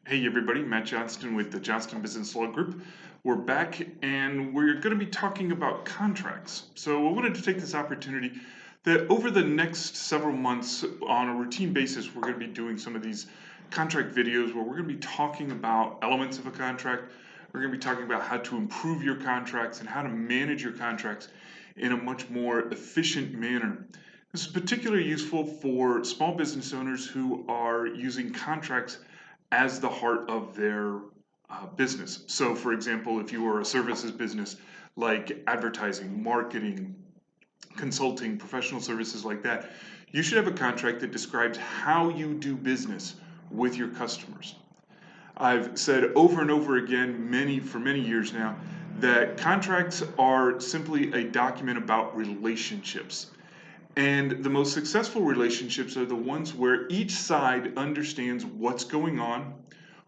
Hey everybody, Matt Johnston with the Johnston Business Law Group. We're back and we're going to be talking about contracts. So I wanted to take this opportunity that over the next several months on a routine basis, we're going to be doing some of these contract videos where we're going to be talking about elements of a contract. We're going to be talking about how to improve your contracts and how to manage your contracts in a much more efficient manner. This is particularly useful for small business owners who are using contracts as the heart of their business. So for example, if you are a services business like advertising, marketing, consulting, professional services like that, you should have a contract that describes how you do business with your customers. I've said over and over again, for many years now, that contracts are simply a document about relationships. And the most successful relationships are the ones where each side understands what's going on,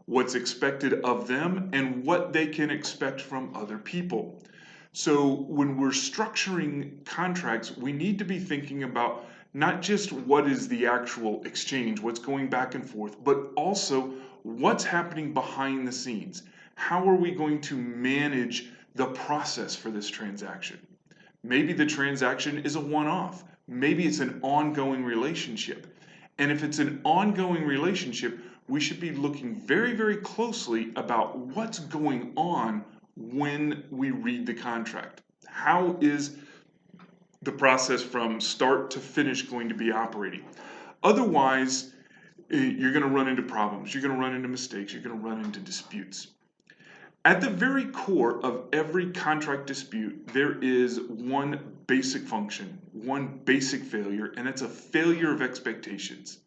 what's expected of them, and what they can expect from other people. So when we're structuring contracts, we need to be thinking about not just what is the actual exchange, what's going back and forth, but also what's happening behind the scenes. How are we going to manage the process for this transaction? Maybe the transaction is a one-off. Maybe it's an ongoing relationship. And if it's an ongoing relationship, we should be looking very, very closely about what's going on when we read the contract. How is the process from start to finish going to be operating? Otherwise, you're going to run into problems. You're going to run into mistakes. You're going to run into disputes. At the very core of every contract dispute, there is one basic function, one basic failure, and it's a failure of expectations.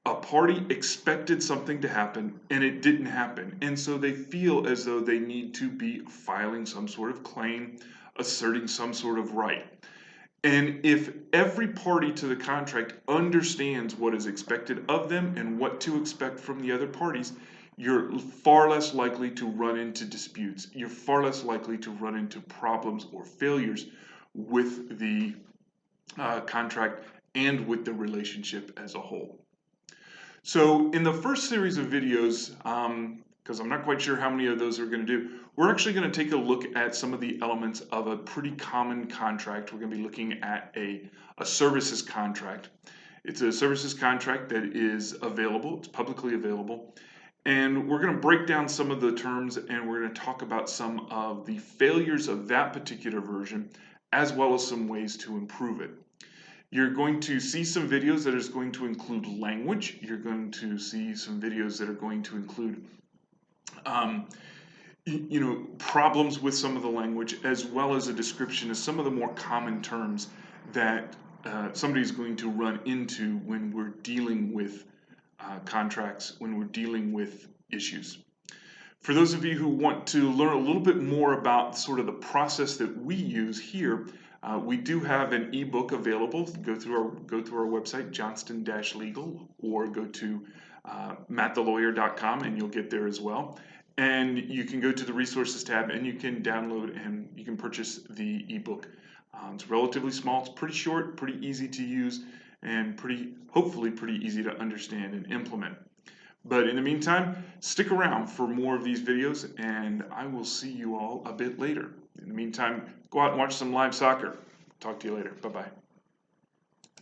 A party expected something to happen and it didn't happen, and so they feel as though they need to be filing some sort of claim, asserting some sort of right. And if every party to the contract understands what is expected of them and what to expect from the other parties, you're far less likely to run into disputes. You're far less likely to run into problems or failures with the contract and with the relationship as a whole. So in the first series of videos, because I'm not quite sure how many of those we're going to do, we're actually going to take a look at some of the elements of a pretty common contract. We're going to be looking at a services contract. It's a services contract that is available, it's publicly available. And we're going to break down some of the terms and we're going to talk about some of the failures of that particular version, as well as some ways to improve it. You're going to see some videos that is going to include language. You're going to see some videos that are going to include problems with some of the language, as well as a description of some of the more common terms that somebody's going to run into when we're dealing with contracts, when we're dealing with issues. For those of you who want to learn a little bit more about sort of the process that we use here, we do have an ebook available. Go through our website, Johnston-Legal, or go to mattthelawyer.com and you'll get there as well. And you can go to the resources tab and you can download and you can purchase the ebook. It's relatively small, it's pretty short, pretty easy to use, and hopefully pretty easy to understand and implement. But in the meantime, stick around for more of these videos and I will see you all a bit later. In the meantime, go out and watch some live soccer. Talk to you later. Bye-bye.